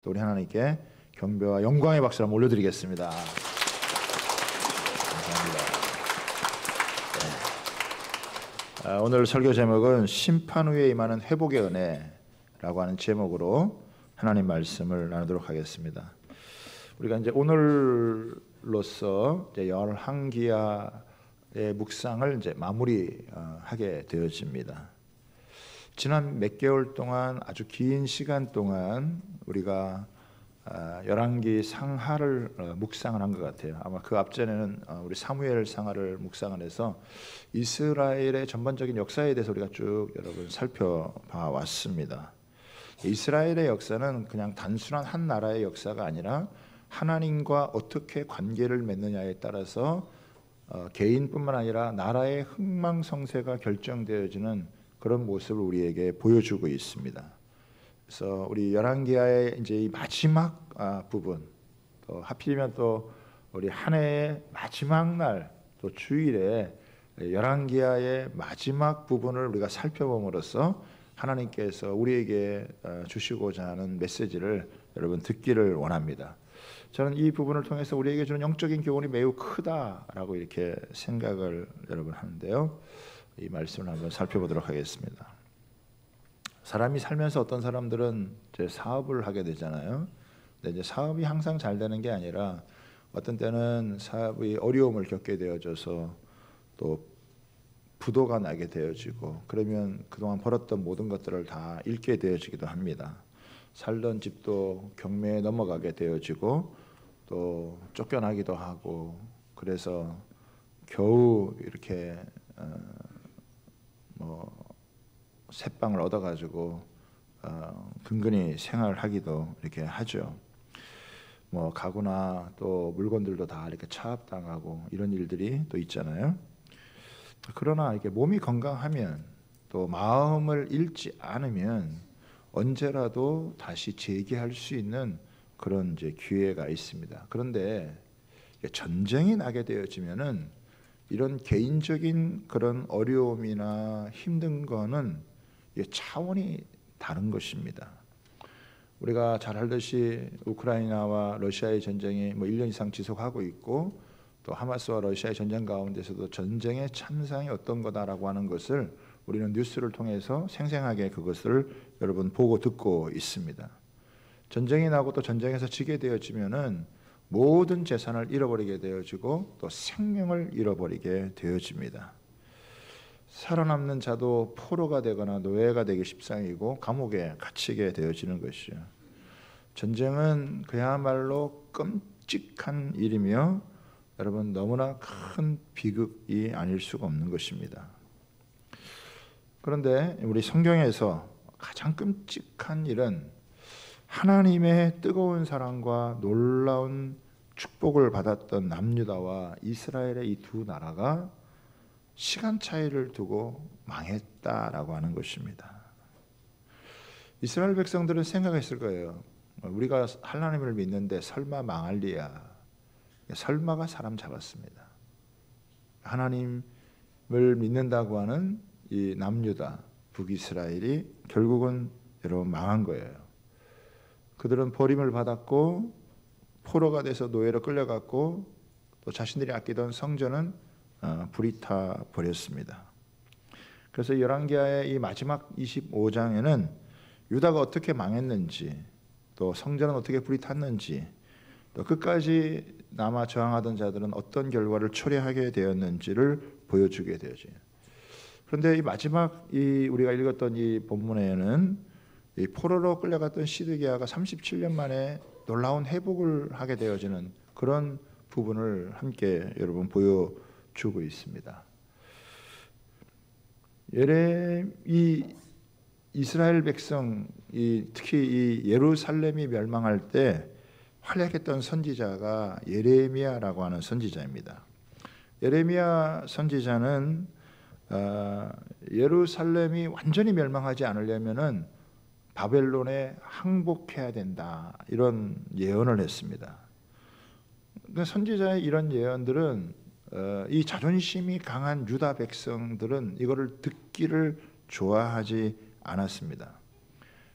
또 우리 하나님께 경배와 영광의 박수를 한번 올려드리겠습니다. 감사합니다. 네. 오늘 설교 제목은 심판 후에 임하는 회복의 은혜라고 하는 제목으로 하나님 말씀을 나누도록 하겠습니다. 우리가 이제 오늘로서 이제 열왕기하의 묵상을 이제 마무리하게 되어집니다. 지난 몇 개월 동안 아주 긴 시간 동안 우리가 열왕기 상하를 묵상을 한 것 같아요. 아마 그 앞전에는 우리 사무엘 상하를 묵상을 해서 이스라엘의 전반적인 역사에 대해서 우리가 쭉 여러분 살펴봐 왔습니다. 이스라엘의 역사는 그냥 단순한 한 나라의 역사가 아니라 하나님과 어떻게 관계를 맺느냐에 따라서 개인뿐만 아니라 나라의 흥망성쇠가 결정되어지는 그런 모습을 우리에게 보여주고 있습니다. 그래서 우리 열왕기하의 이제 이 마지막 부분, 또 하필이면 또 우리 한 해의 마지막 날, 또 주일에 열왕기하의 마지막 부분을 우리가 살펴봄으로써 하나님께서 우리에게 주시고자 하는 메시지를 여러분 듣기를 원합니다. 저는 이 부분을 통해서 우리에게 주는 영적인 교훈이 매우 크다라고 이렇게 생각을 여러분 하는데요. 이 말씀을 한번 살펴보도록 하겠습니다. 사람이 살면서 어떤 사람들은 이제 사업을 하게 되잖아요. 근데 이제 사업이 항상 잘 되는 게 아니라 어떤 때는 사업이 어려움을 겪게 되어져서 또 부도가 나게 되어지고, 그러면 그동안 벌었던 모든 것들을 다 잃게 되어지기도 합니다. 살던 집도 경매에 넘어가게 되어지고 또 쫓겨나기도 하고, 그래서 겨우 이렇게 새빵을 얻어가지고 근근히 생활하기도 이렇게 하죠. 가구나 또 물건들도 다 이렇게 차압당하고 이런 일들이 또 있잖아요. 그러나 이렇게 몸이 건강하면 또 마음을 잃지 않으면 언제라도 다시 재기할 수 있는 그런 이제 기회가 있습니다. 그런데 전쟁이 나게 되어지면은 이런 개인적인 그런 어려움이나 힘든 거는 차원이 다른 것입니다. 우리가 잘 알듯이 우크라이나와 러시아의 전쟁이 1년 이상 지속하고 있고, 또 하마스와 러시아의 전쟁 가운데서도 전쟁의 참상이 어떤 거다라고 하는 것을 우리는 뉴스를 통해서 생생하게 그것을 여러분 보고 듣고 있습니다. 전쟁이 나고 또 전쟁에서 지게 되어지면은 모든 재산을 잃어버리게 되어지고 또 생명을 잃어버리게 되어집니다. 살아남는 자도 포로가 되거나 노예가 되기 십상이고 감옥에 갇히게 되어지는 것이요. 전쟁은 그야말로 끔찍한 일이며 여러분 너무나 큰 비극이 아닐 수가 없는 것입니다. 그런데 우리 성경에서 가장 끔찍한 일은 하나님의 뜨거운 사랑과 놀라운 축복을 받았던 남유다와 이스라엘의 이 두 나라가 시간 차이를 두고 망했다라고 하는 것입니다. 이스라엘 백성들은 생각했을 거예요. 우리가 하나님을 믿는데 설마 망할 리야. 설마가 사람 잡았습니다. 하나님을 믿는다고 하는 이 남유다, 북이스라엘이 결국은 여러분 망한 거예요. 그들은 버림을 받았고 포로가 돼서 노예로 끌려갔고, 또 자신들이 아끼던 성전은 불이 타 버렸습니다. 그래서 열왕기하의 이 마지막 25장에는 유다가 어떻게 망했는지, 또 성전은 어떻게 불이 탔는지, 또 끝까지 남아 저항하던 자들은 어떤 결과를 초래하게 되었는지를 보여주게 되죠. 그런데 이 마지막 우리가 읽었던 이 본문에는 이 포로로 끌려갔던 시드기야가 37년 만에 놀라운 회복을 하게 되어지는 그런 부분을 함께 여러분 보여주고 있습니다. 이 이스라엘 백성, 특히 이 예루살렘이 멸망할 때 활약했던 선지자가 예레미야라고 하는 선지자입니다. 예레미야 선지자는 예루살렘이 완전히 멸망하지 않으려면은 바벨론에 항복해야 된다, 이런 예언을 했습니다. 선지자의 이런 예언들은 이 자존심이 강한 유다 백성들은 이거를 듣기를 좋아하지 않았습니다.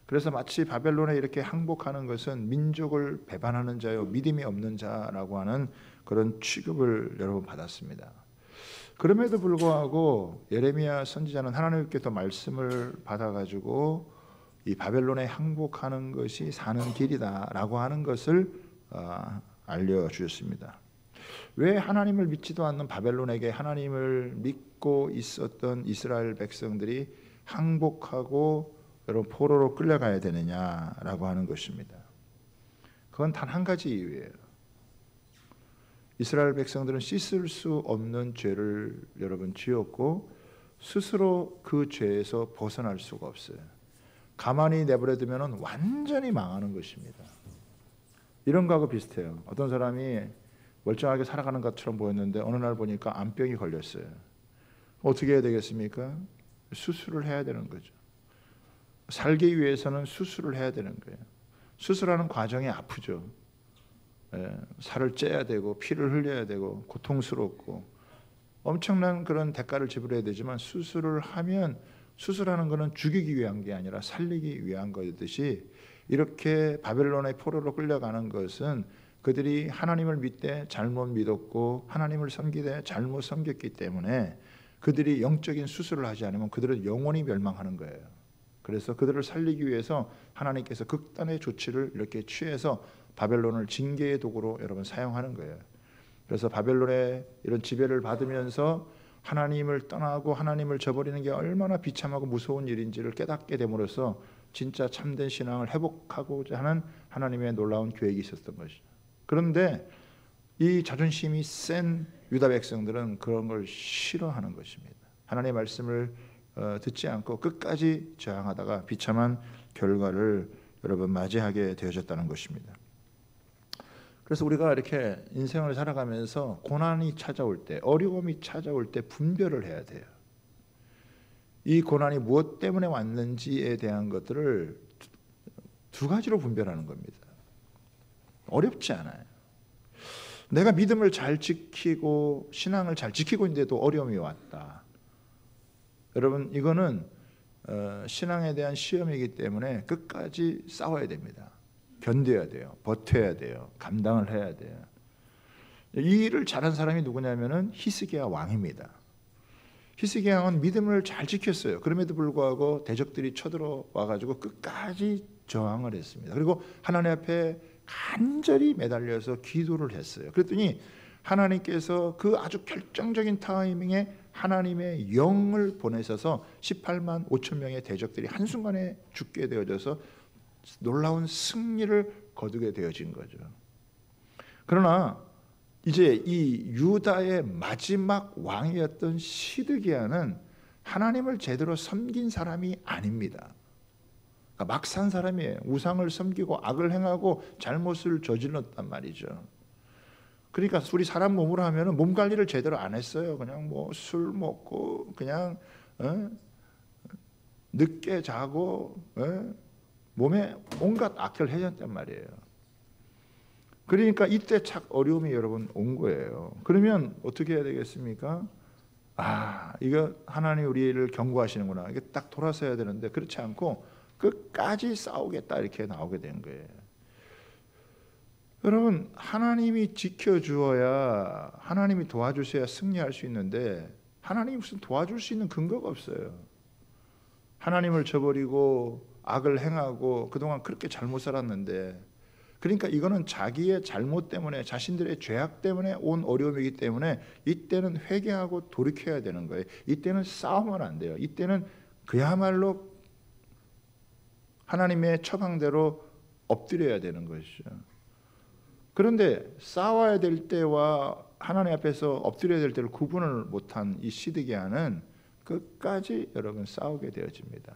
그래서 마치 바벨론에 이렇게 항복하는 것은 민족을 배반하는 자요, 믿음이 없는 자라고 하는 그런 취급을 여러분 받았습니다. 그럼에도 불구하고 예레미야 선지자는 하나님께서 말씀을 받아가지고 이 바벨론에 항복하는 것이 사는 길이다라고 하는 것을 알려주셨습니다. 왜 하나님을 믿지도 않는 바벨론에게 하나님을 믿고 있었던 이스라엘 백성들이 항복하고 여러분 포로로 끌려가야 되느냐라고 하는 것입니다. 그건 단 한 가지 이유예요. 이스라엘 백성들은 씻을 수 없는 죄를 여러분 지었고 스스로 그 죄에서 벗어날 수가 없어요. 가만히 내버려두면 완전히 망하는 것입니다. 이런 거하고 비슷해요. 어떤 사람이 멀쩡하게 살아가는 것처럼 보였는데 어느 날 보니까 암병이 걸렸어요. 어떻게 해야 되겠습니까? 수술을 해야 되는 거죠. 살기 위해서는 수술을 해야 되는 거예요. 수술하는 과정이 아프죠. 살을 째야 되고 피를 흘려야 되고 고통스럽고 엄청난 그런 대가를 지불해야 되지만 수술을 하면 수술하는 것은 죽이기 위한 게 아니라 살리기 위한 것이듯이 이렇게 바벨론의 포로로 끌려가는 것은 그들이 하나님을 믿되 잘못 믿었고 하나님을 섬기되 잘못 섬겼기 때문에 그들이 영적인 수술을 하지 않으면 그들은 영원히 멸망하는 거예요. 그래서 그들을 살리기 위해서 하나님께서 극단의 조치를 이렇게 취해서 바벨론을 징계의 도구로 여러분 사용하는 거예요. 그래서 바벨론의 이런 지배를 받으면서 하나님을 떠나고 하나님을 저버리는 게 얼마나 비참하고 무서운 일인지를 깨닫게 됨으로써 진짜 참된 신앙을 회복하고자 하는 하나님의 놀라운 계획이 있었던 것이죠. 그런데 이 자존심이 센 유다 백성들은 그런 걸 싫어하는 것입니다. 하나님의 말씀을 듣지 않고 끝까지 저항하다가 비참한 결과를 여러분 맞이하게 되어졌다는 것입니다. 그래서 우리가 이렇게 인생을 살아가면서 고난이 찾아올 때, 어려움이 찾아올 때 분별을 해야 돼요. 이 고난이 무엇 때문에 왔는지에 대한 것들을 두 가지로 분별하는 겁니다. 어렵지 않아요. 내가 믿음을 잘 지키고 신앙을 잘 지키고 있는데도 어려움이 왔다. 여러분 이거는 신앙에 대한 시험이기 때문에 끝까지 싸워야 됩니다. 견뎌야 돼요. 버텨야 돼요. 감당을 해야 돼요. 이 일을 잘한 사람이 누구냐면은 히스기야 왕입니다. 히스기야 왕은 믿음을 잘 지켰어요. 그럼에도 불구하고 대적들이 쳐들어와 가지고 끝까지 저항을 했습니다. 그리고 하나님 앞에 간절히 매달려서 기도를 했어요. 그랬더니 하나님께서 그 아주 결정적인 타이밍에 하나님의 영을 보내셔서 18만 5천 명의 대적들이 한순간에 죽게 되어져서 놀라운 승리를 거두게 되어진 거죠. 그러나 이제 이 유다의 마지막 왕이었던 시드기야는 하나님을 제대로 섬긴 사람이 아닙니다. 그러니까 막 산 사람이에요. 우상을 섬기고 악을 행하고 잘못을 저질렀단 말이죠. 그러니까 우리 사람 몸으로 하면은 몸 관리를 제대로 안 했어요. 그냥 뭐 술 먹고 그냥 늦게 자고 몸에 온갖 악을 해줬단 말이에요. 그러니까 이때 착 어려움이 여러분 온 거예요. 그러면 어떻게 해야 되겠습니까? 이거 하나님 우리를 경고하시는구나. 이게 딱 돌아서야 되는데 그렇지 않고 끝까지 싸우겠다 이렇게 나오게 된 거예요. 여러분 하나님이 지켜주어야 하나님이 도와주셔야 승리할 수 있는데 하나님이 무슨 도와줄 수 있는 근거가 없어요. 하나님을 저버리고 악을 행하고 그동안 그렇게 잘못 살았는데 그러니까 이거는 자기의 잘못 때문에 자신들의 죄악 때문에 온 어려움이기 때문에 이때는 회개하고 돌이켜야 되는 거예요. 이때는 싸우면 안 돼요. 이때는 그야말로 하나님의 처방대로 엎드려야 되는 것이죠. 그런데 싸워야 될 때와 하나님 앞에서 엎드려야 될 때를 구분을 못한 이 시드기야는 끝까지 여러분 싸우게 되어집니다.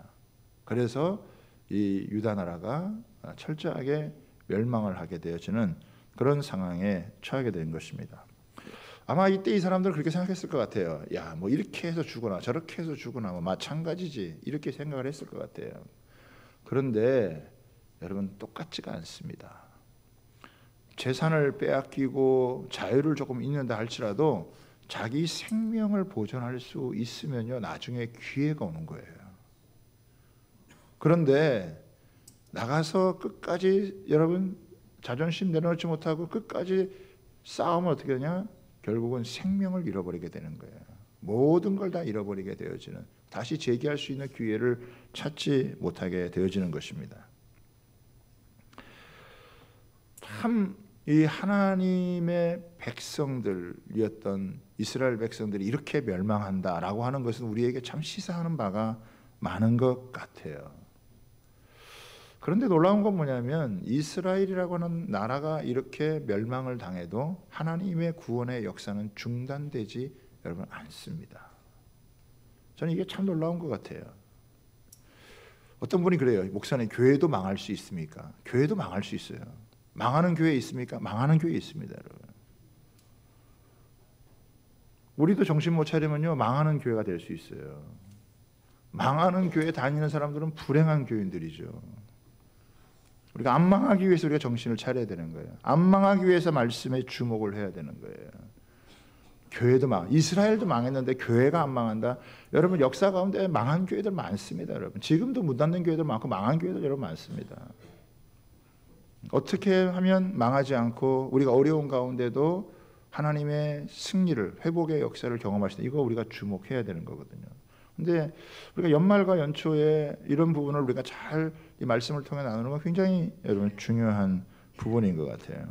그래서 이 유다 나라가 철저하게 멸망을 하게 되어지는 그런 상황에 처하게 된 것입니다. 아마 이때 이 사람들은 그렇게 생각했을 것 같아요. 야, 뭐 이렇게 해서 죽거나 저렇게 해서 죽거나 뭐 마찬가지지 이렇게 생각을 했을 것 같아요. 그런데 여러분 똑같지가 않습니다. 재산을 빼앗기고 자유를 조금 잃는다 할지라도 자기 생명을 보존할 수 있으면요 나중에 기회가 오는 거예요. 그런데 나가서 끝까지 여러분 자존심 내려놓지 못하고 끝까지 싸우면 어떻게 되냐? 결국은 생명을 잃어버리게 되는 거예요. 모든 걸 다 잃어버리게 되어지는, 다시 재기할 수 있는 기회를 찾지 못하게 되어지는 것입니다. 참 이 하나님의 백성들이었던 이스라엘 백성들이 이렇게 멸망한다라고 하는 것은 우리에게 참 시사하는 바가 많은 것 같아요. 그런데 놀라운 건 뭐냐면 이스라엘이라고 하는 나라가 이렇게 멸망을 당해도 하나님의 구원의 역사는 중단되지 여러분 않습니다. 저는 이게 참 놀라운 것 같아요. 어떤 분이 그래요. 목사님, 교회도 망할 수 있습니까? 교회도 망할 수 있어요. 망하는 교회 있습니까? 망하는 교회 있습니다, 여러분. 우리도 정신 못 차리면요 망하는 교회가 될 수 있어요. 망하는 교회 다니는 사람들은 불행한 교인들이죠. 우리가 안 망하기 위해서 우리가 정신을 차려야 되는 거예요. 안 망하기 위해서 말씀에 주목을 해야 되는 거예요. 교회도 이스라엘도 망했는데 교회가 안 망한다. 여러분 역사 가운데 망한 교회들 많습니다. 여러분 지금도 문 닫는 교회들 많고 망한 교회들 여러분 많습니다. 어떻게 하면 망하지 않고 우리가 어려운 가운데도 하나님의 승리를, 회복의 역사를 경험할 수 있다. 이거 우리가 주목해야 되는 거거든요. 근데 우리가 연말과 연초에 이런 부분을 우리가 잘 이 말씀을 통해 나누는 건 굉장히 여러분 중요한 부분인 것 같아요.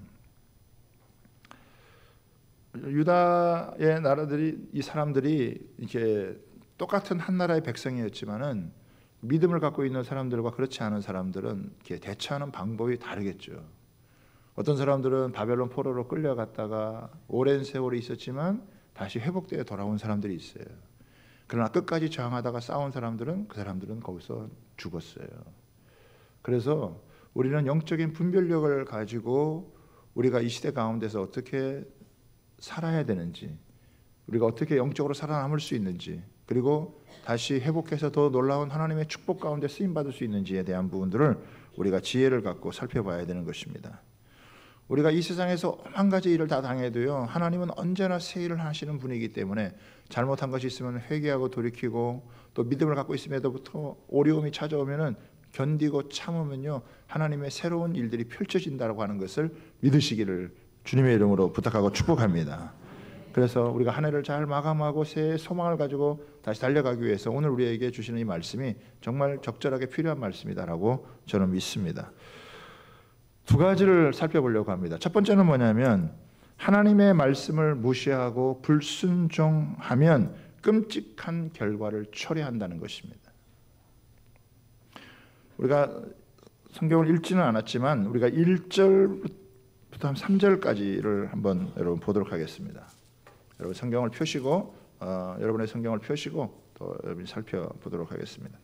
유다의 나라들이, 이 사람들이 이제 똑같은 한 나라의 백성이었지만은 믿음을 갖고 있는 사람들과 그렇지 않은 사람들은 이렇게 대처하는 방법이 다르겠죠. 어떤 사람들은 바벨론 포로로 끌려갔다가 오랜 세월이 있었지만 다시 회복되어 돌아온 사람들이 있어요. 그러나 끝까지 저항하다가 싸운 사람들은 그 사람들은 거기서 죽었어요. 그래서 우리는 영적인 분별력을 가지고 우리가 이 시대 가운데서 어떻게 살아야 되는지, 우리가 어떻게 영적으로 살아남을 수 있는지, 그리고 다시 회복해서 더 놀라운 하나님의 축복 가운데 쓰임받을 수 있는지에 대한 부분들을 우리가 지혜를 갖고 살펴봐야 되는 것입니다. 우리가 이 세상에서 한 가지 일을 다 당해도요 하나님은 언제나 새 일을 하시는 분이기 때문에 잘못한 것이 있으면 회개하고 돌이키고, 또 믿음을 갖고 있음에도부터 어려움이 찾아오면은 견디고 참으면요 하나님의 새로운 일들이 펼쳐진다고 하는 것을 믿으시기를 주님의 이름으로 부탁하고 축복합니다. 그래서 우리가 한 해를 잘 마감하고 새해 소망을 가지고 다시 달려가기 위해서 오늘 우리에게 주시는 이 말씀이 정말 적절하게 필요한 말씀이다라고 저는 믿습니다. 두 가지를 살펴보려고 합니다. 첫 번째는 뭐냐면 하나님의 말씀을 무시하고 불순종하면 끔찍한 결과를 초래한다는 것입니다. 우리가 성경을 읽지는 않았지만 우리가 1절부터 한 3절까지를 한번 여러분 보도록 하겠습니다. 여러분 성경을 펴시고 여러분의 성경을 펴시고 또 여러분이 살펴보도록 하겠습니다.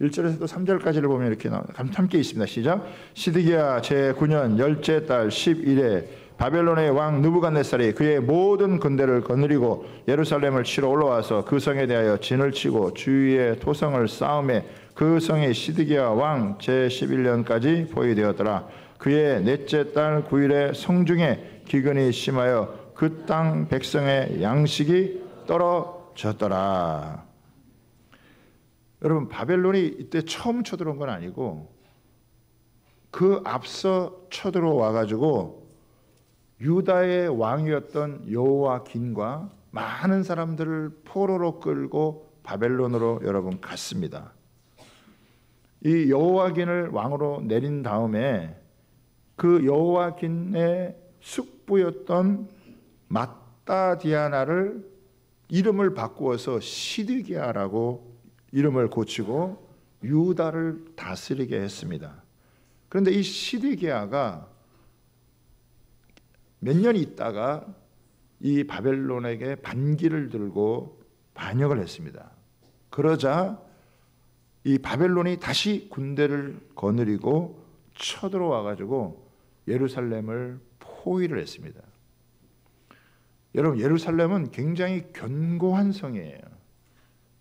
1절에서 또 3절까지를 보면 이렇게 함께 있습니다. 시작. 시드기야 제9년 열째 달 10일에 바벨론의 왕 느부갓네살이 그의 모든 군대를 거느리고 예루살렘을 치러 올라와서 그 성에 대하여 진을 치고 주위에 토성을 쌓음에 그 성이 시드기야 왕 제11년까지 포위되었더라. 그의 넷째 달 9일에 성중에 기근이 심하여 그 땅 백성의 양식이 떨어졌더라. 여러분 바벨론이 이때 처음 쳐들어온 건 아니고 그 앞서 쳐들어와 가지고 유다의 왕이었던 여호와긴과 많은 사람들을 포로로 끌고 바벨론으로 여러분 갔습니다. 이 여호와긴을 왕으로 내린 다음에 그 여호와긴의 숙부였던 마따디아나를 이름을 바꾸어서 시드기야라고 이름을 고치고 유다를 다스리게 했습니다. 그런데 이 시드기야가 몇 년 있다가 이 바벨론에게 반기를 들고 반역을 했습니다. 그러자 이 바벨론이 다시 군대를 거느리고 쳐들어와 가지고 예루살렘을 포위를 했습니다. 여러분 예루살렘은 굉장히 견고한 성이에요.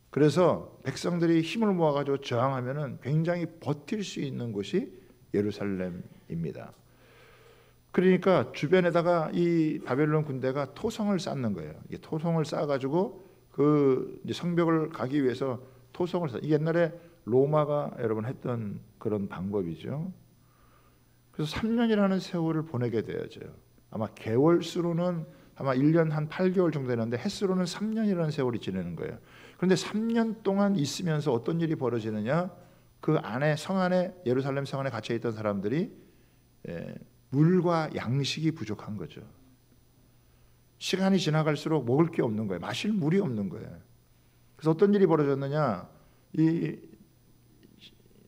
그래서 백성들이 힘을 모아가지고 저항하면은 굉장히 버틸 수 있는 곳이 예루살렘입니다. 그러니까 주변에다가 이 바벨론 군대가 토성을 쌓는 거예요. 이게 토성을 쌓아가지고 그 성벽을 가기 위해서 토성을 쌓. 이게 옛날에 로마가 여러분 했던 그런 방법이죠. 그래서 3년이라는 세월을 보내게 되어져요. 아마 개월수로는 아마 1년 한 8개월 정도 되는데 횟수로는 3년이라는 세월이 지내는 거예요. 그런데 3년 동안 있으면서 어떤 일이 벌어지느냐? 그 안에 성 안에 예루살렘 성 안에 갇혀 있던 사람들이 물과 양식이 부족한 거죠. 시간이 지나갈수록 먹을 게 없는 거예요. 마실 물이 없는 거예요. 그래서 어떤 일이 벌어졌느냐? 이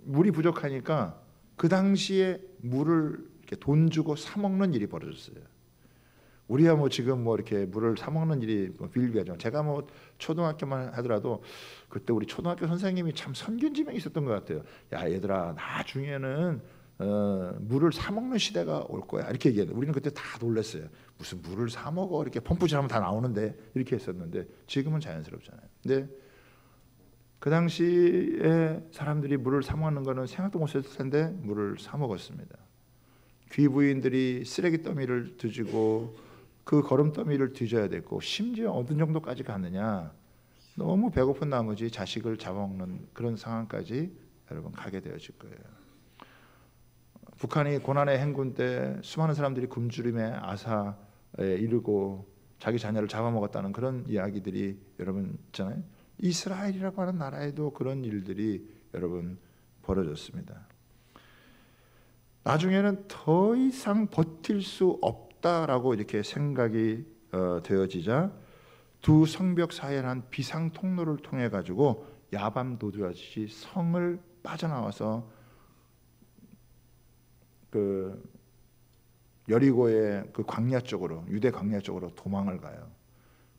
물이 부족하니까 그 당시에 물을 이렇게 돈 주고 사 먹는 일이 벌어졌어요. 우리야 뭐 지금 뭐 이렇게 물을 사 먹는 일이 뭐 비일비하죠. 제가 뭐 초등학교만 하더라도 그때 우리 초등학교 선생님이 참 선균지명이 있었던 것 같아요. 야 얘들아, 나중에는 물을 사 먹는 시대가 올 거야, 이렇게 얘기해요. 우리는 그때 다 놀랐어요. 무슨 물을 사 먹어, 이렇게 펌프질하면 다 나오는데, 이렇게 했었는데 지금은 자연스럽잖아요. 근데 그 당시에 사람들이 물을 사 먹는 거는 생각도 못 했을 텐데 물을 사 먹었습니다. 귀부인들이 쓰레기 더미를 뒤지고 그 거름더미를 뒤져야 됐고, 심지어 어느 정도까지 갔느냐, 너무 배고픈 나머지 자식을 잡아먹는 그런 상황까지 여러분 가게 되어질 거예요. 북한이 고난의 행군 때 수많은 사람들이 굶주림에 아사에 이르고 자기 자녀를 잡아먹었다는 그런 이야기들이 여러분 있잖아요. 이스라엘이라고 하는 나라에도 그런 일들이 여러분 벌어졌습니다. 나중에는 더 이상 버틸 수 없다라고 이렇게 생각이 되어지자 두 성벽 사이에 한 비상 통로를 통해 가지고 야밤 도주하듯이 성을 빠져나와서 그 여리고의 그 광야 쪽으로, 유대 광야 쪽으로 도망을 가요.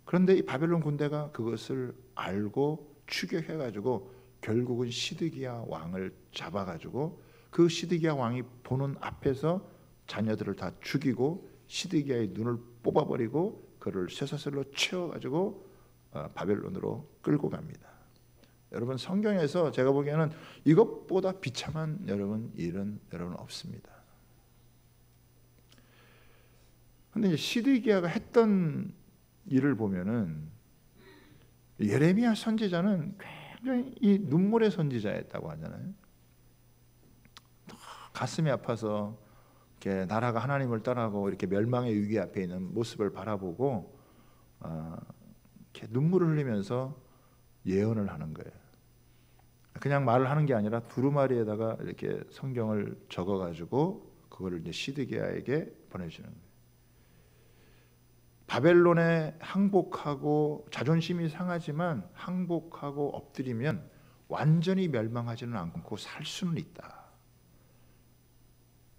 그런데 이 바벨론 군대가 그것을 알고 추격해 가지고 결국은 시드기야 왕을 잡아 가지고 그 시드기야 왕이 보는 앞에서 자녀들을 다 죽이고 시드기야의 눈을 뽑아버리고 그를 쇠사슬로 채워가지고 바벨론으로 끌고 갑니다. 여러분, 성경에서 제가 보기에는 이것보다 비참한 여러분 일은 여러분 없습니다. 그런데 이제 시드기야가 했던 일을 보면은 예레미야 선지자는 굉장히 이 눈물의 선지자였다고 하잖아요. 가슴이 아파서 이렇게 나라가 하나님을 떠나고 이렇게 멸망의 위기 앞에 있는 모습을 바라보고 이렇게 눈물을 흘리면서 예언을 하는 거예요. 그냥 말을 하는 게 아니라 두루마리에다가 이렇게 성경을 적어가지고 그거를 이제 시드기야에게 보내주는 거예요. 바벨론에 항복하고 자존심이 상하지만 항복하고 엎드리면 완전히 멸망하지는 않고 살 수는 있다.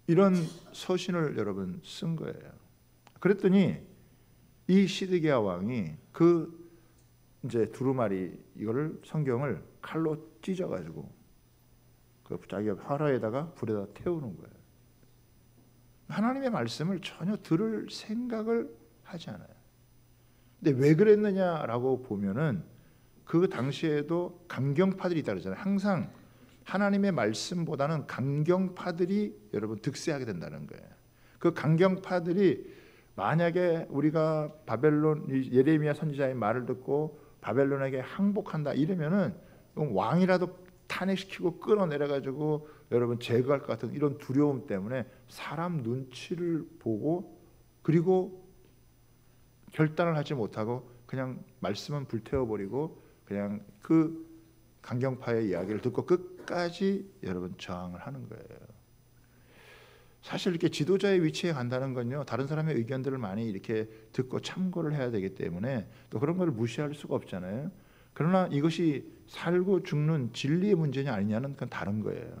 이런 서신을 여러분 쓴 거예요. 그랬더니 이 시드기야 왕이 그 이제 두루마리 이거를 성경을 칼로 찢어가지고 그 자기 화로에다가 불에다 태우는 거예요. 하나님의 말씀을 전혀 들을 생각을 하지 않아요. 근데 왜 그랬느냐라고 보면은 그 당시에도 강경파들이 있다 그러잖아요. 항상 하나님의 말씀보다는 강경파들이 여러분 득세하게 된다는 거예요. 그 강경파들이 만약에 우리가 바벨론 예레미야 선지자의 말을 듣고 바벨론에게 항복한다 이러면은 왕이라도 탄핵시키고 끌어내려 가지고 여러분 제거할 것 같은 이런 두려움 때문에 사람 눈치를 보고 그리고 결단을 하지 못하고 그냥 말씀은 불태워버리고 그냥 그 강경파의 이야기를 듣고 끝까지 여러분 저항을 하는 거예요. 사실 이렇게 지도자의 위치에 간다는 건요, 다른 사람의 의견들을 많이 이렇게 듣고 참고를 해야 되기 때문에 또 그런 걸 무시할 수가 없잖아요. 그러나 이것이 살고 죽는 진리의 문제냐 아니냐는 그건 다른 거예요.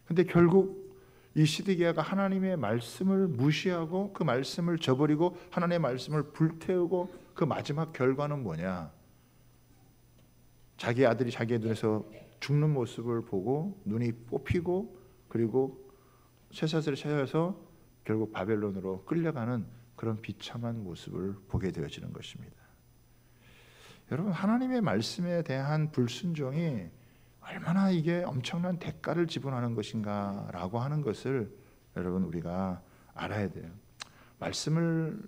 근데 결국 이 시드기야가 하나님의 말씀을 무시하고 그 말씀을 저버리고 하나님의 말씀을 불태우고 그 마지막 결과는 뭐냐? 자기 아들이 자기의 눈에서 죽는 모습을 보고 눈이 뽑히고 그리고 쇠사슬을 찾아서 결국 바벨론으로 끌려가는 그런 비참한 모습을 보게 되어지는 것입니다. 여러분, 하나님의 말씀에 대한 불순종이 얼마나 이게 엄청난 대가를 지불하는 것인가라고 하는 것을 여러분 우리가 알아야 돼요. 말씀을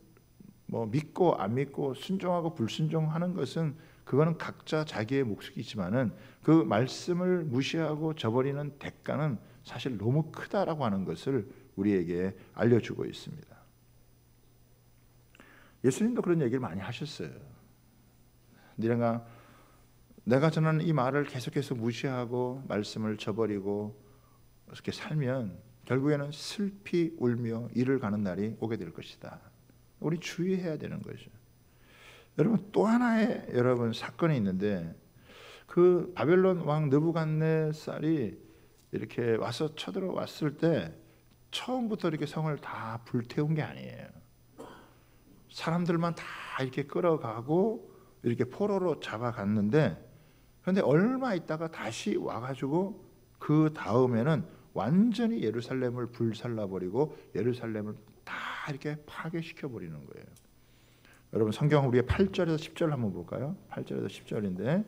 뭐 믿고 안 믿고 순종하고 불순종하는 것은 그거는 각자 자기의 몫이 있지만은 그 말씀을 무시하고 저버리는 대가는 사실 너무 크다라고 하는 것을 우리에게 알려주고 있습니다. 예수님도 그런 얘기를 많이 하셨어요. 내가 전하는 이 말을 계속해서 무시하고 말씀을 저버리고 이렇게 살면 결국에는 슬피 울며 이를 가는 날이 오게 될 것이다. 우리 주의해야 되는 거죠. 여러분, 또 하나의 사건이 있는데, 그 바벨론 왕 느부갓네살이 이렇게 와서 쳐들어왔을 때 처음부터 이렇게 성을 다 불태운 게 아니에요. 사람들만 다 이렇게 끌어가고 이렇게 포로로 잡아갔는데, 그런데 얼마 있다가 다시 와가지고 그 다음에는 완전히 예루살렘을 불살라버리고 예루살렘을 다 이렇게 파괴시켜 버리는 거예요. 여러분, 성경 우리의 8절에서 10절 한번 볼까요? 8절에서 10절인데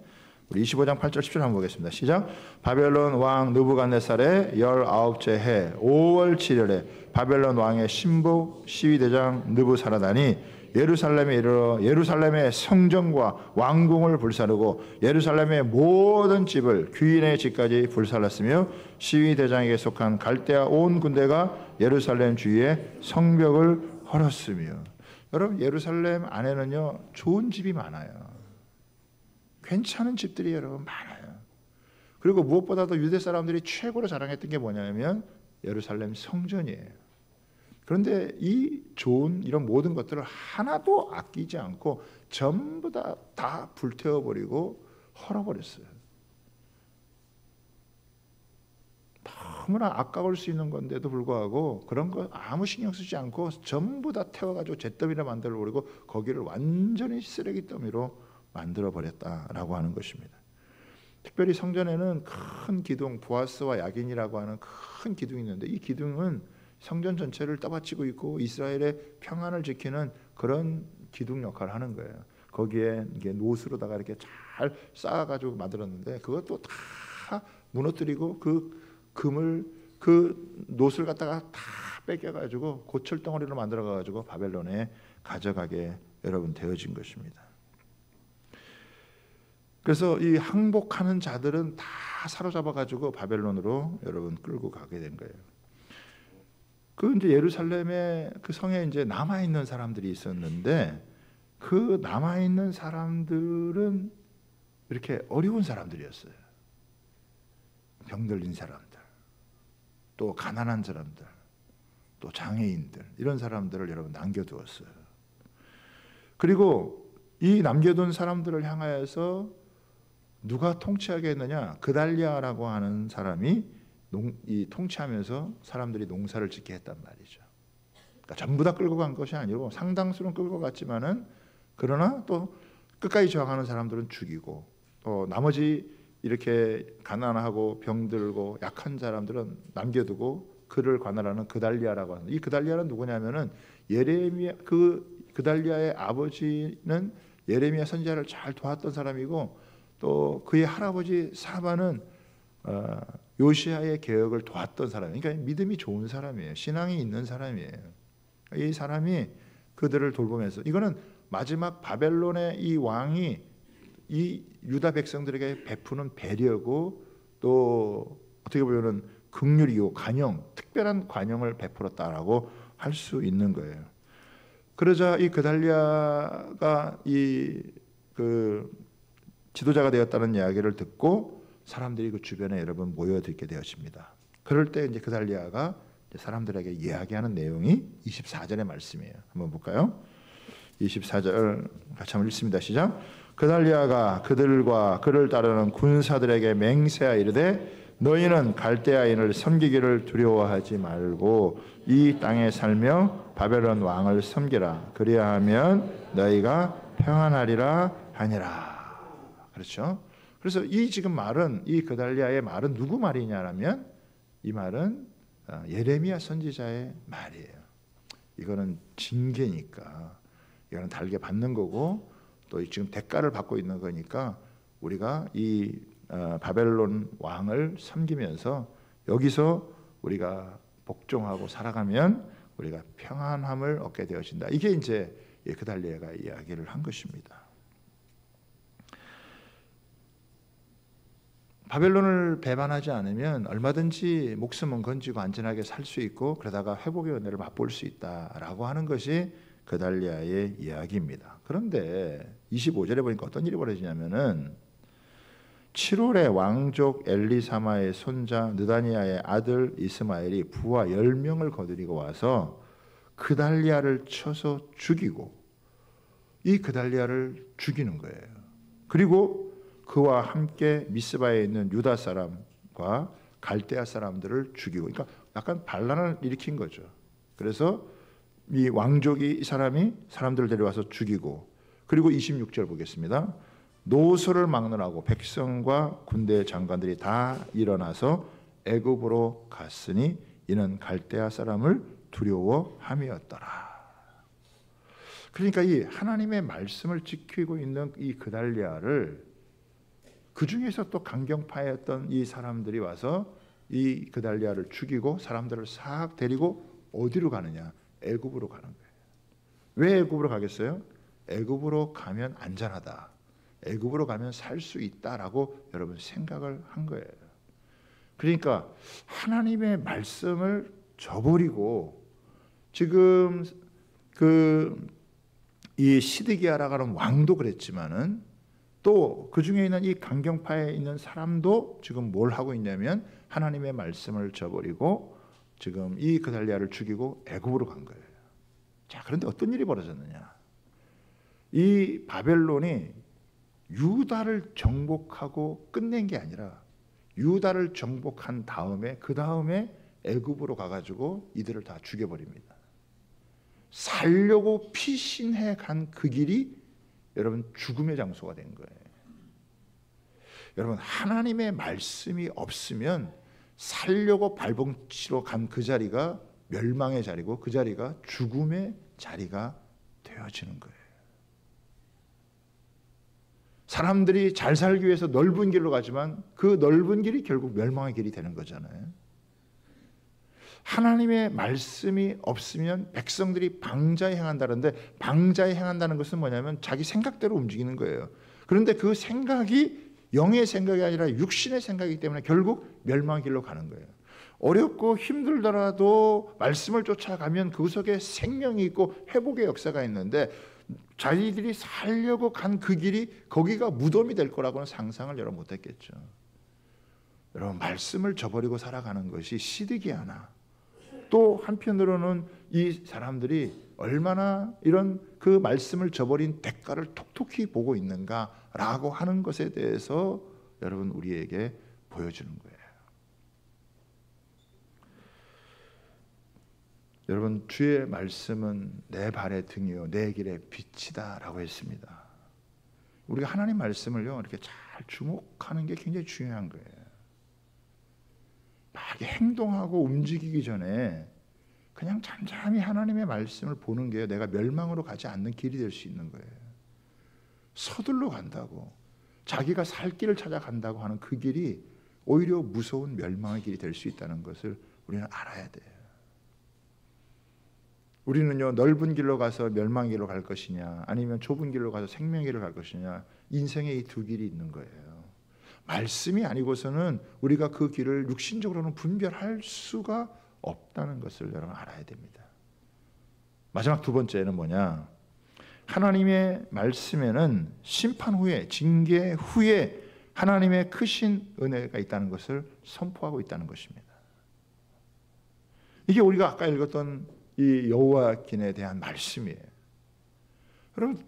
우리 25장 8절 10절 한번 보겠습니다. 시작. 바벨론 왕 느부갓네살의 19째 해 5월 7일에 바벨론 왕의 신복 시위대장 느부사라단이 예루살렘에 이르러 예루살렘의 성전과 왕궁을 불사르고 예루살렘의 모든 집을 귀인의 집까지 불살랐으며 시위대장에게 속한 갈대아 온 군대가 예루살렘 주위에 성벽을 헐었으며. 여러분, 예루살렘 안에는요 좋은 집이 많아요. 괜찮은 집들이 여러분 많아요. 그리고 무엇보다도 유대 사람들이 최고로 자랑했던 게 뭐냐면 예루살렘 성전이에요. 그런데 이 좋은 이런 모든 것들을 하나도 아끼지 않고 전부 다 불태워버리고 헐어버렸어요. 너무나 아까울 수 있는 건데도 불구하고 그런 거 아무 신경 쓰지 않고 전부 다 태워가지고 잿더미를 만들어버리고 거기를 완전히 쓰레기 더미로 만들어버렸다라고 하는 것입니다. 특별히 성전에는 큰 기둥, 보아스와 야긴이라고 하는 큰 기둥이 있는데 이 기둥은 성전 전체를 떠받치고 있고 이스라엘의 평안을 지키는 그런 기둥 역할을 하는 거예요. 거기에 이게 노스로다가 이렇게 잘 쌓아가지고 만들었는데 그것도 다 무너뜨리고 그 금을 그 노스를 갖다가 다 뺏겨가지고 고철 덩어리로 만들어가지고 바벨론에 가져가게 여러분 되어진 것입니다. 그래서 이 항복하는 자들은 다 사로잡아가지고 바벨론으로 여러분 끌고 가게 된 거예요. 그 이제 예루살렘에 그 성에 이제 남아 있는 사람들이 있었는데 그 남아 있는 사람들은 이렇게 어려운 사람들이었어요. 병들린 사람들, 또 가난한 사람들, 또 장애인들 이런 사람들을 여러분 남겨두었어요. 그리고 이 남겨둔 사람들을 향하여서 누가 통치하게 했느냐? 그달리아라고 하는 사람이 이 통치하면서 사람들이 농사를 짓게 했단 말이죠. 그러니까 전부 다 끌고 간 것이 아니고 상당수는 끌고 갔지만은 그러나 또 끝까지 저항하는 사람들은 죽이고 또 나머지 이렇게 가난하고 병들고 약한 사람들은 남겨두고 그를 관할하는 그달리아라고 하는 이 그달리아는 누구냐면은 예레미야 그달리아의 아버지는 예레미야 선지자를 잘 도왔던 사람이고 또 그의 할아버지 사바는 요시야의 개혁을 도왔던 사람이에요. 그러니까 믿음이 좋은 사람이에요. 신앙이 있는 사람이에요. 이 사람이 그들을 돌보면서 이거는 마지막 바벨론의 이 왕이 이 유다 백성들에게 베푸는 배려고 또 어떻게 보면은 긍휼이요 관용, 특별한 관용을 베풀었다라고 할 수 있는 거예요. 그러자 이 그달리아가 이 지도자가 되었다는 이야기를 듣고 사람들이 그 주변에 여러분 모여들게 되었습니다. 그럴 때 이제 그달리아가 사람들에게 이야기하는 내용이 24절의 말씀이에요. 한번 볼까요? 24절 같이 한번 읽습니다. 시작. 그달리아가 그들과 그를 따르는 군사들에게 맹세하여 이르되 너희는 갈대아인을 섬기기를 두려워하지 말고 이 땅에 살며 바벨론 왕을 섬기라. 그리하면 너희가 평안하리라 하니라. 그렇죠? 그래서 이 지금 말은 이 그달리아의 말은 누구 말이냐라면 이 말은 예레미야 선지자의 말이에요. 이거는 징계니까 이거는 달게 받는 거고 또 지금 대가를 받고 있는 거니까 우리가 이 바벨론 왕을 섬기면서 여기서 우리가 복종하고 살아가면 우리가 평안함을 얻게 되어진다. 이게 이제 그달리아가 이야기를 한 것입니다. 바벨론을 배반하지 않으면 얼마든지 목숨은 건지고 안전하게 살 수 있고 그러다가 회복의 은혜를 맛볼 수 있다라고 하는 것이 그달리아의 이야기입니다. 그런데 25절에 보니까 어떤 일이 벌어지냐면은 7월에 왕족 엘리사마의 손자 느다니아의 아들 이스마엘이 부하 10명을 거느리고 와서 그달리아를 쳐서 죽이고 이 그달리아를 죽이는 거예요. 그리고 그와 함께 미스바에 있는 유다 사람과 갈대아 사람들을 죽이고, 그러니까 약간 반란을 일으킨 거죠. 그래서 이 왕족이 이 사람이 사람들을 데려와서 죽이고, 그리고 26절 보겠습니다. 노소를 막론하고 백성과 군대 장관들이 다 일어나서 애굽으로 갔으니 이는 갈대아 사람을 두려워함이었더라. 그러니까 이 하나님의 말씀을 지키고 있는 이 그달리아를 그 중에서 또 강경파였던 이 사람들이 와서 이 그달리아를 죽이고 사람들을 싹 데리고 어디로 가느냐? 애굽으로 가는 거예요. 왜 애굽으로 가겠어요? 애굽으로 가면 안전하다. 애굽으로 가면 살 수 있다라고 여러분 생각을 한 거예요. 그러니까 하나님의 말씀을 저버리고 지금 이 시드기야라고 하는 왕도 그랬지만은 또 그 중에 있는 이 강경파에 있는 사람도 지금 뭘 하고 있냐면 하나님의 말씀을 저버리고 지금 이 그달리아를 죽이고 애굽으로 간 거예요. 자, 그런데 어떤 일이 벌어졌느냐? 이 바벨론이 유다를 정복하고 끝낸 게 아니라 유다를 정복한 다음에 그 다음에 애굽으로 가가지고 이들을 다 죽여버립니다. 살려고 피신해 간 그 길이 여러분 죽음의 장소가 된 거예요. 여러분 하나님의 말씀이 없으면 살려고 발버둥치러 간 그 자리가 멸망의 자리고 그 자리가 죽음의 자리가 되어지는 거예요. 사람들이 잘 살기 위해서 넓은 길로 가지만 그 넓은 길이 결국 멸망의 길이 되는 거잖아요. 하나님의 말씀이 없으면 백성들이 방자에 행한다는데 방자에 행한다는 것은 뭐냐면 자기 생각대로 움직이는 거예요. 그런데 그 생각이 영의 생각이 아니라 육신의 생각이기 때문에 결국 멸망의 길로 가는 거예요. 어렵고 힘들더라도 말씀을 쫓아가면 그 속에 생명이 있고 회복의 역사가 있는데 자기들이 살려고 간 그 길이 거기가 무덤이 될 거라고는 상상을 여러분 못했겠죠. 여러분 말씀을 저버리고 살아가는 것이 시드기야나 또 한편으로는 이 사람들이 얼마나 이런 그 말씀을 저버린 대가를 톡톡히 보고 있는가라고 하는 것에 대해서 여러분 우리에게 보여주는 거예요. 여러분 주의 말씀은 내 발의 등이요 내 길의 빛이다 라고 했습니다. 우리가 하나님 말씀을요 이렇게 잘 주목하는 게 굉장히 중요한 거예요. 막 행동하고 움직이기 전에 그냥 잠잠히 하나님의 말씀을 보는 게 내가 멸망으로 가지 않는 길이 될 수 있는 거예요. 서둘러 간다고 자기가 살 길을 찾아간다고 하는 그 길이 오히려 무서운 멸망의 길이 될 수 있다는 것을 우리는 알아야 돼요. 우리는요 넓은 길로 가서 멸망의 길로 갈 것이냐 아니면 좁은 길로 가서 생명의 길로 갈 것이냐 인생의 이 두 길이 있는 거예요. 말씀이 아니고서는 우리가 그 길을 육신적으로는 분별할 수가 없다는 것을 여러분 알아야 됩니다. 마지막 두 번째는 뭐냐? 하나님의 말씀에는 심판 후에 징계 후에 하나님의 크신 은혜가 있다는 것을 선포하고 있다는 것입니다. 이게 우리가 아까 읽었던 이 여호와긴에 대한 말씀이에요. 여러분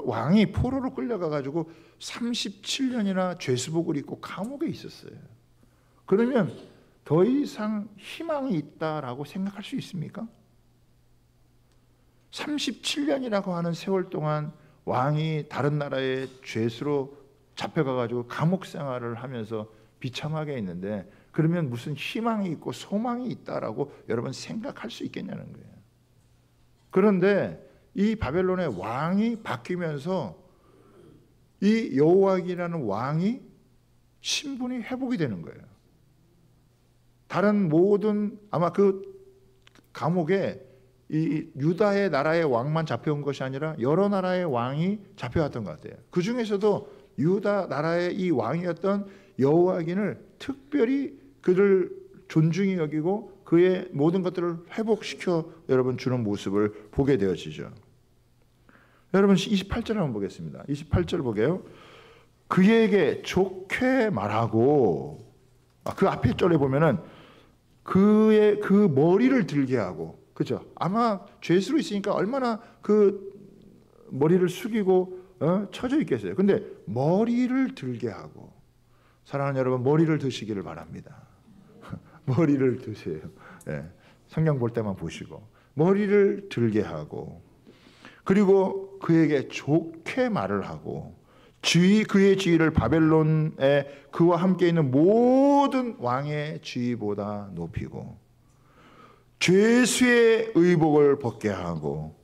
왕이 포로로 끌려가가지고 37년이나 죄수복을 입고 감옥에 있었어요. 그러면 더 이상 희망이 있다라고 생각할 수 있습니까? 37년이라고 하는 세월 동안 왕이 다른 나라의 죄수로 잡혀가가지고 감옥 생활을 하면서 비참하게 있는데 그러면 무슨 희망이 있고 소망이 있다라고 여러분 생각할 수 있겠냐는 거예요. 그런데 이 바벨론의 왕이 바뀌면서 이 여호와긴이라는 왕이 신분이 회복이 되는 거예요. 다른 모든 아마 그 감옥에 이 유다의 나라의 왕만 잡혀온 것이 아니라 여러 나라의 왕이 잡혀왔던 것 같아요. 그 중에서도 유다 나라의 이 왕이었던 여호와긴을 특별히 그를 존중히 여기고 그의 모든 것들을 회복시켜 여러분 주는 모습을 보게 되어지죠. 여러분 28절 한번 보겠습니다. 28절 보게요. 그에게 좋게 말하고, 그 앞에 절에 보면은 그의 그 머리를 들게 하고, 그죠? 아마 죄수로 있으니까 얼마나 그 머리를 숙이고 처져 있겠어요. 근데 머리를 들게 하고, 사랑하는 여러분, 머리를 드시기를 바랍니다. 머리를 드세요. 네, 성경 볼 때만 보시고 머리를 들게 하고, 그리고 그에게 좋게 말을 하고, 그의 지위를 바벨론에 그와 함께 있는 모든 왕의 지위보다 높이고, 죄수의 의복을 벗게 하고,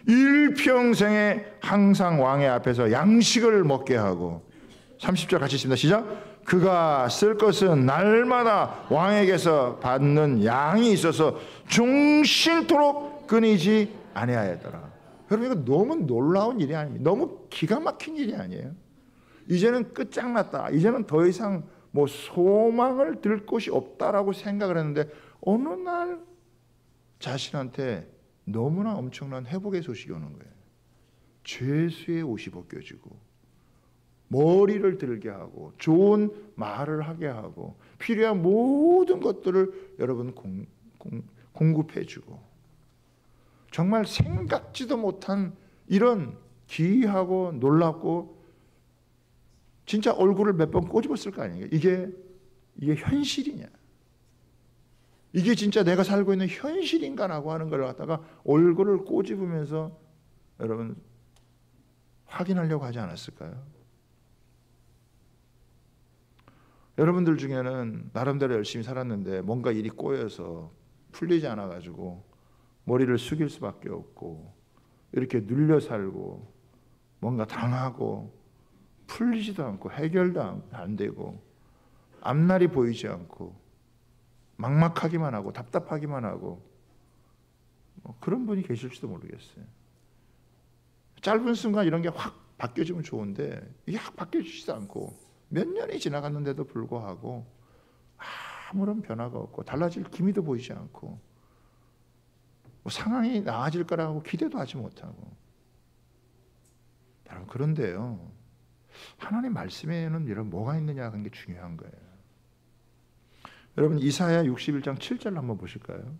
일평생에 항상 왕의 앞에서 양식을 먹게 하고. 30절 같이 있습니다. 시작. 그가 쓸 것은 날마다 왕에게서 받는 양이 있어서 종신토록 끊이지 아니하였더라. 여러분, 이거 너무 놀라운 일이 아닙니다. 너무 기가 막힌 일이 아니에요. 이제는 끝장났다. 이제는 더 이상 뭐 소망을 들 곳이 없다라고 생각을 했는데, 어느 날 자신한테 너무나 엄청난 회복의 소식이 오는 거예요. 죄수의 옷이 벗겨지고, 머리를 들게 하고, 좋은 말을 하게 하고, 필요한 모든 것들을 여러분 공급해 주고, 정말 생각지도 못한 이런 기이하고 놀랍고, 진짜 얼굴을 몇 번 꼬집었을 거 아니에요. 이게 현실이냐, 이게 진짜 내가 살고 있는 현실인가라고 하는 걸 갖다가 얼굴을 꼬집으면서 여러분 확인하려고 하지 않았을까요? 여러분들 중에는 나름대로 열심히 살았는데 뭔가 일이 꼬여서 풀리지 않아가지고 머리를 숙일 수밖에 없고, 이렇게 눌려 살고 뭔가 당하고 풀리지도 않고 해결도 안 되고 앞날이 보이지 않고 막막하기만 하고 답답하기만 하고, 그런 분이 계실지도 모르겠어요. 짧은 순간 이런 게 확 바뀌어지면 좋은데 이게 확 바뀌어지지도 않고 몇 년이 지나갔는데도 불구하고 아무런 변화가 없고 달라질 기미도 보이지 않고, 뭐 상황이 나아질 거라고 기대도 하지 못하고. 여러분, 그런데요, 하나님 말씀에는 이런 뭐가 있느냐 하는 게 중요한 거예요. 여러분, 이사야 61장 7절 한번 보실까요?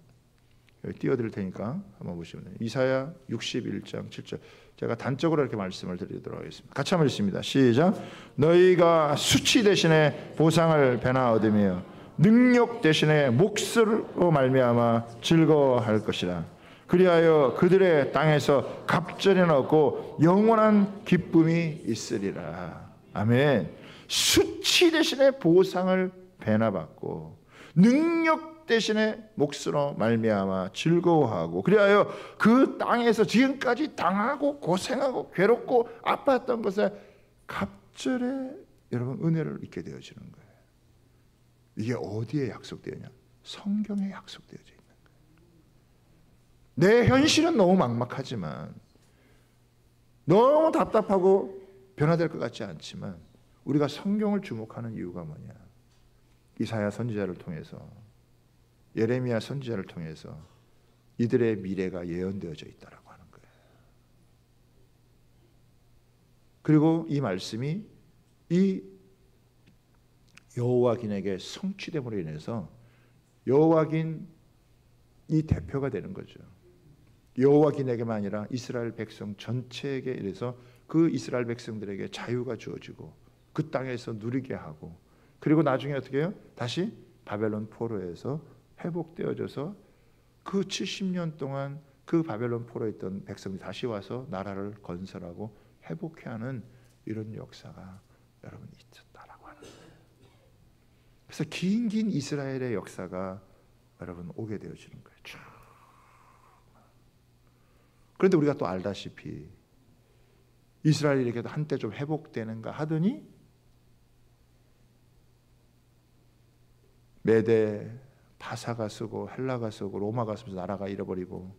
여기 띄워드릴 테니까 한번 보시면 돼요. 이사야 61장 7절. 제가 단적으로 이렇게 말씀을 드리도록 하겠습니다. 같이 한번 읽습니다. 시작. 너희가 수치 대신에 보상을 배나 얻으며 능력 대신에 몫으로 말미암아 즐거워할 것이라. 그리하여 그들의 땅에서 갑절이 없고 영원한 기쁨이 있으리라. 아멘. 수치 대신에 보상을 배나 받고 능력 대신에 몫으로 말미암아 즐거워하고, 그리하여 그 땅에서 지금까지 당하고 고생하고 괴롭고 아팠던 것에 갑절에 여러분 은혜를 잊게 되어지는 거예요. 이게 어디에 약속되었냐? 성경에 약속되어져 있는 거예요. 내 현실은 너무 막막하지만, 너무 답답하고 변화될 것 같지 않지만, 우리가 성경을 주목하는 이유가 뭐냐? 이사야 선지자를 통해서, 예레미야 선지자를 통해서 이들의 미래가 예언되어져 있다라고 하는 거예요. 그리고 이 말씀이 이 여호와긴에게 성취됨으로 인해서 여호와긴 이 대표가 되는 거죠. 여호와긴에게만 아니라 이스라엘 백성 전체에게 이래서 그 이스라엘 백성들에게 자유가 주어지고 그 땅에서 누리게 하고, 그리고 나중에 어떻게 해요? 다시 바벨론 포로에서 회복되어져서 그 70년 동안 그 바벨론 포로에 있던 백성이 다시 와서 나라를 건설하고 회복해하는 이런 역사가 여러분 있었다라고 하는 거예요. 그래서 긴 이스라엘의 역사가 여러분 오게 되어지는 거예요. 쭉. 그런데 우리가 또 알다시피 이스라엘에게도 한때 좀 회복되는가 하더니 메대 바사가 쓰고 헬라가 쓰고 로마가 쓰면서 나라가 잃어버리고,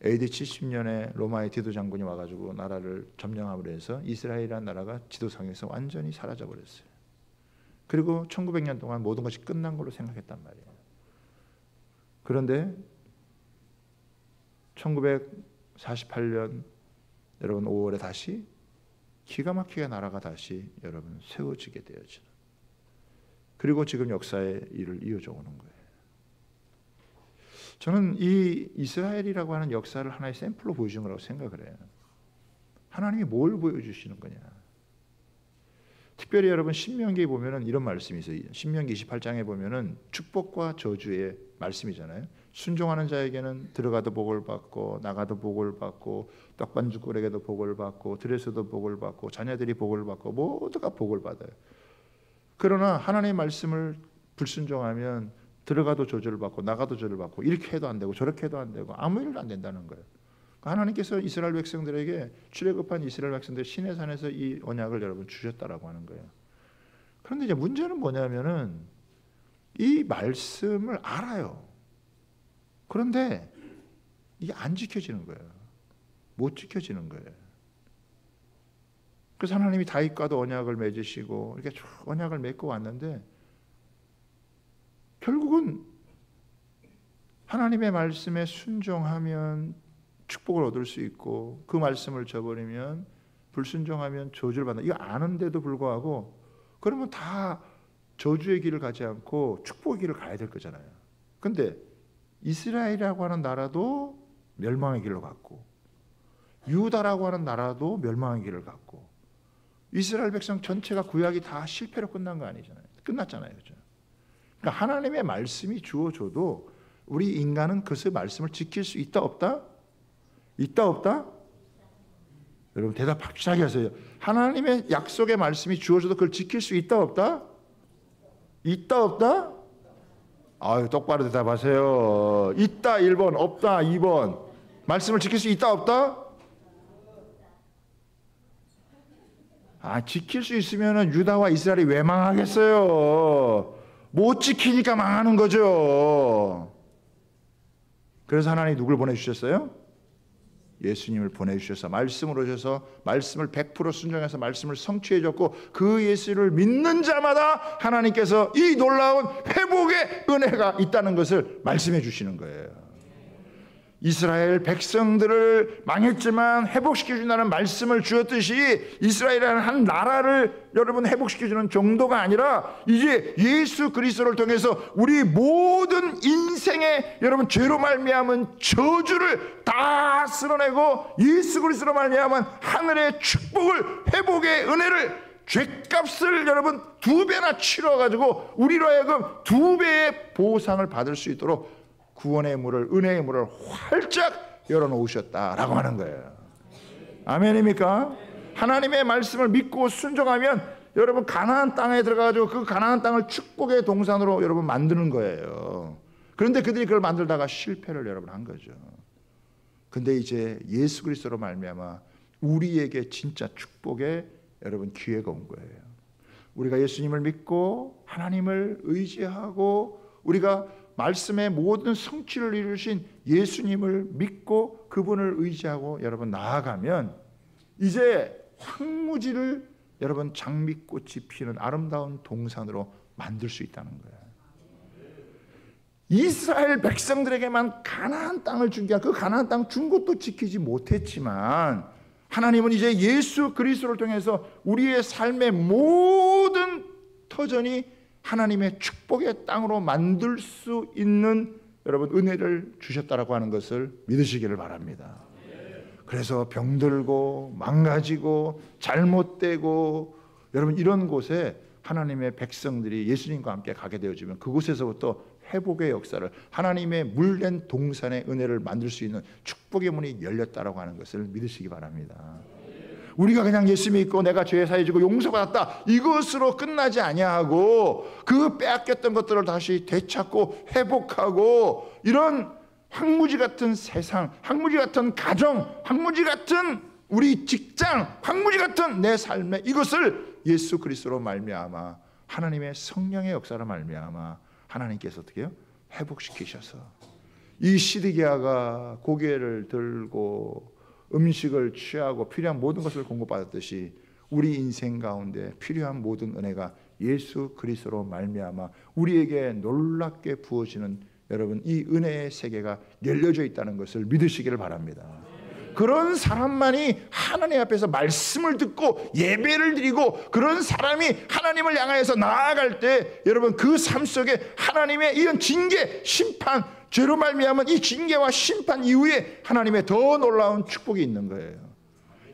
AD 70년에 로마의 디도 장군이 와가지고 나라를 점령함으로 해서 이스라엘이라는 나라가 지도상에서 완전히 사라져 버렸어요. 그리고 1900년 동안 모든 것이 끝난 걸로 생각했단 말이에요. 그런데 1948년 여러분 5월에 다시 기가 막히게 나라가 다시 여러분 세워지게 되어지는, 그리고 지금 역사의 일을 이어져 오는 거예요. 저는 이 이스라엘이라고 하는 역사를 하나의 샘플로 보여주는 거라고 생각을 해요. 하나님이 뭘 보여주시는 거냐. 특별히 여러분 신명기에 보면은 이런 말씀이 있어요. 신명기 28장에 보면은 축복과 저주의 말씀이잖아요. 순종하는 자에게는 들어가도 복을 받고 나가도 복을 받고 떡반죽거리에게도 복을 받고 들에서도 복을 받고 자녀들이 복을 받고 모두가 복을 받아요. 그러나 하나님의 말씀을 불순종하면 들어가도 저주를 받고 나가도 저주를 받고 이렇게 해도 안 되고 저렇게 해도 안 되고 아무 일도 안 된다는 거예요. 하나님께서 이스라엘 백성들에게 출애굽한 이스라엘 백성들 시내산에서 이 언약을 여러분 주셨다라고 하는 거예요. 그런데 이제 문제는 뭐냐면은 이 말씀을 알아요. 그런데 이게 안 지켜지는 거예요. 못 지켜지는 거예요. 그래서 하나님이 다윗과도 언약을 맺으시고 이렇게 쭉 언약을 맺고 왔는데 결국은 하나님의 말씀에 순종하면 축복을 얻을 수 있고 그 말씀을 저버리면 불순종하면 저주를 받는다. 이거 아는데도 불구하고 그러면 다 저주의 길을 가지 않고 축복의 길을 가야 될 거잖아요. 근데 이스라엘이라고 하는 나라도 멸망의 길로 갔고 유다라고 하는 나라도 멸망의 길을 갔고 이스라엘 백성 전체가 구약이 다 실패로 끝난 거 아니잖아요. 끝났잖아요. 그죠? 그러니까 하나님의 말씀이 주어져도 우리 인간은 그 말씀을 지킬 수 있다 없다? 있다 없다? 여러분 대답 확실하게 하세요. 하나님의 약속의 말씀이 주어져도 그걸 지킬 수 있다 없다? 있다 없다? 아유 똑바로 대답하세요. 있다 1번, 없다 2번. 말씀을 지킬 수 있다 없다? 아 지킬 수 있으면 유다와 이스라엘이 왜 망하겠어요? 못 지키니까 망하는 거죠. 그래서 하나님이 누굴 보내주셨어요? 예수님을 보내주셔서 말씀을 오셔서 말씀을 100% 순종해서 말씀을 성취해줬고 그 예수를 믿는 자마다 하나님께서 이 놀라운 회복의 은혜가 있다는 것을 말씀해 주시는 거예요. 이스라엘 백성들을 망했지만 회복시켜준다는 말씀을 주었듯이 이스라엘이라는 한 나라를 여러분 회복시켜주는 정도가 아니라 이제 예수 그리스도를 통해서 우리 모든 인생의 여러분 죄로 말미암은 저주를 다 쓸어내고 예수 그리스도로 말미암은 하늘의 축복을 회복의 은혜를 죄값을 여러분 2배나 치러가지고 우리로 하여금 2배의 보상을 받을 수 있도록 구원의 문을 은혜의 문을 활짝 열어놓으셨다라고 하는 거예요. 아멘입니까? 하나님의 말씀을 믿고 순종하면 여러분 가나안 땅에 들어가가지고 그 가나안 땅을 축복의 동산으로 여러분 만드는 거예요. 그런데 그들이 그걸 만들다가 실패를 여러분 한 거죠. 근데 이제 예수 그리스도로 말미암아 우리에게 진짜 축복의 여러분 기회가 온 거예요. 우리가 예수님을 믿고 하나님을 의지하고 우리가 말씀의 모든 성취를 이루신 예수님을 믿고 그분을 의지하고 여러분 나아가면 이제 황무지를 여러분 장미꽃이 피는 아름다운 동산으로 만들 수 있다는 거예요. 이스라엘 백성들에게만 가나안 땅을 준 게 아니라 그 가나안 땅 준 것도 지키지 못했지만 하나님은 이제 예수 그리스도를 통해서 우리의 삶의 모든 터전이 하나님의 축복의 땅으로 만들 수 있는 여러분 은혜를 주셨다라고 하는 것을 믿으시기를 바랍니다. 그래서 병들고 망가지고 잘못되고 여러분 이런 곳에 하나님의 백성들이 예수님과 함께 가게 되어지면 그곳에서부터 회복의 역사를 하나님의 물된 동산의 은혜를 만들 수 있는 축복의 문이 열렸다라고 하는 것을 믿으시기 바랍니다. 우리가 그냥 예수 믿고 내가 죄 사해지고 용서받았다 이것으로 끝나지 아니하고 그 빼앗겼던 것들을 다시 되찾고 회복하고 이런 황무지 같은 세상, 황무지 같은 가정, 황무지 같은 우리 직장, 황무지 같은 내 삶에 이것을 예수 그리스도로 말미암아 하나님의 성령의 역사로 말미암아 하나님께서 어떻게 해요? 회복시키셔서 이 시드기야가 고개를 들고 음식을 취하고 필요한 모든 것을 공급받았듯이 우리 인생 가운데 필요한 모든 은혜가 예수 그리스도로 말미암아 우리에게 놀랍게 부어지는 여러분 이 은혜의 세계가 열려져 있다는 것을 믿으시기를 바랍니다. 그런 사람만이 하나님 앞에서 말씀을 듣고 예배를 드리고 그런 사람이 하나님을 향하여서 나아갈 때 여러분 그 삶 속에 하나님의 이런 징계, 심판, 죄로 말미암은 이 징계와 심판 이후에 하나님의 더 놀라운 축복이 있는 거예요.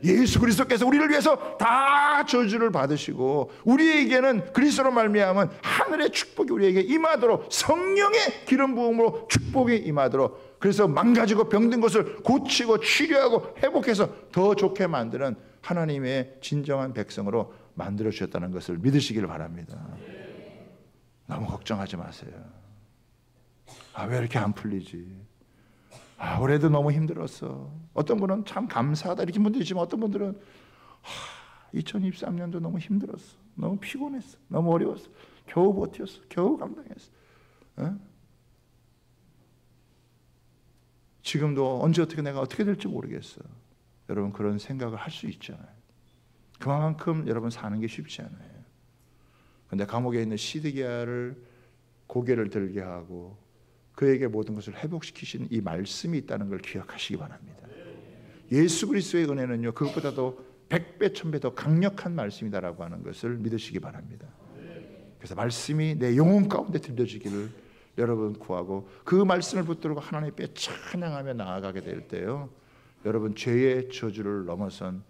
예수 그리스도께서 우리를 위해서 다 저주를 받으시고 우리에게는 그리스도로 말미암은 하늘의 축복이 우리에게 임하도록 성령의 기름 부음으로 축복이 임하도록 그래서 망가지고 병든 것을 고치고 치료하고 회복해서 더 좋게 만드는 하나님의 진정한 백성으로 만들어 주셨다는 것을 믿으시기를 바랍니다. 너무 걱정하지 마세요. 왜 이렇게 안 풀리지? 올해도 너무 힘들었어. 어떤 분은 참 감사하다 이렇게 분들이지만 어떤 분들은 2023년도 너무 힘들었어. 너무 피곤했어. 너무 어려웠어. 겨우 버텼어. 겨우 감당했어. 지금도 언제 어떻게 내가 어떻게 될지 모르겠어. 여러분 그런 생각을 할 수 있잖아요. 그만큼 여러분 사는 게 쉽지 않아요. 그런데 감옥에 있는 시드기야를 고개를 들게 하고 그에게 모든 것을 회복시키신 이 말씀이 있다는 걸 기억하시기 바랍니다. 예수 그리스도의 은혜는요 그것보다도 100배 1000배 더 강력한 말씀이다라고 하는 것을 믿으시기 바랍니다. 그래서 말씀이 내 영혼 가운데 들려지기를 여러분 구하고 그 말씀을 붙들고 하나님 앞에 찬양하며 나아가게 될 때요 여러분 죄의 저주를 넘어선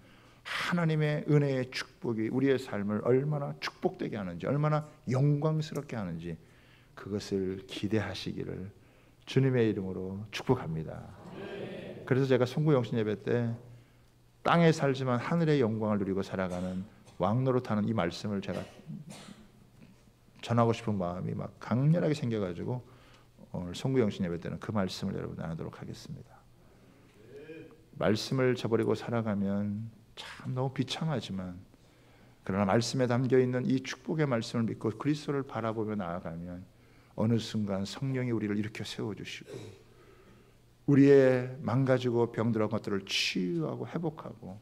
하나님의 은혜의 축복이 우리의 삶을 얼마나 축복되게 하는지 얼마나 영광스럽게 하는지 그것을 기대하시기를 주님의 이름으로 축복합니다. 그래서 제가 송구영신 예배 때 땅에 살지만 하늘의 영광을 누리고 살아가는 왕노릇하는 이 말씀을 제가 전하고 싶은 마음이 막 강렬하게 생겨가지고 오늘 송구영신 예배 때는 그 말씀을 여러분 나누도록 하겠습니다. 말씀을 저버리고 살아가면 참 너무 비참하지만 그러나 말씀에 담겨있는 이 축복의 말씀을 믿고 그리스도를 바라보며 나아가면 어느 순간 성령이 우리를 일으켜 세워주시고 우리의 망가지고 병들어간 것들을 치유하고 회복하고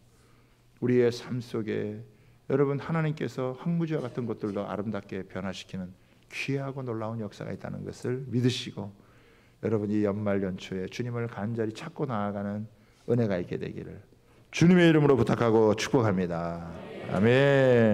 우리의 삶 속에 여러분 하나님께서 황무지와 같은 것들도 아름답게 변화시키는 귀하고 놀라운 역사가 있다는 것을 믿으시고 여러분 이 연말 연초에 주님을 간절히 찾고 나아가는 은혜가 있게 되기를 주님의 이름으로 부탁하고 축복합니다. 아멘.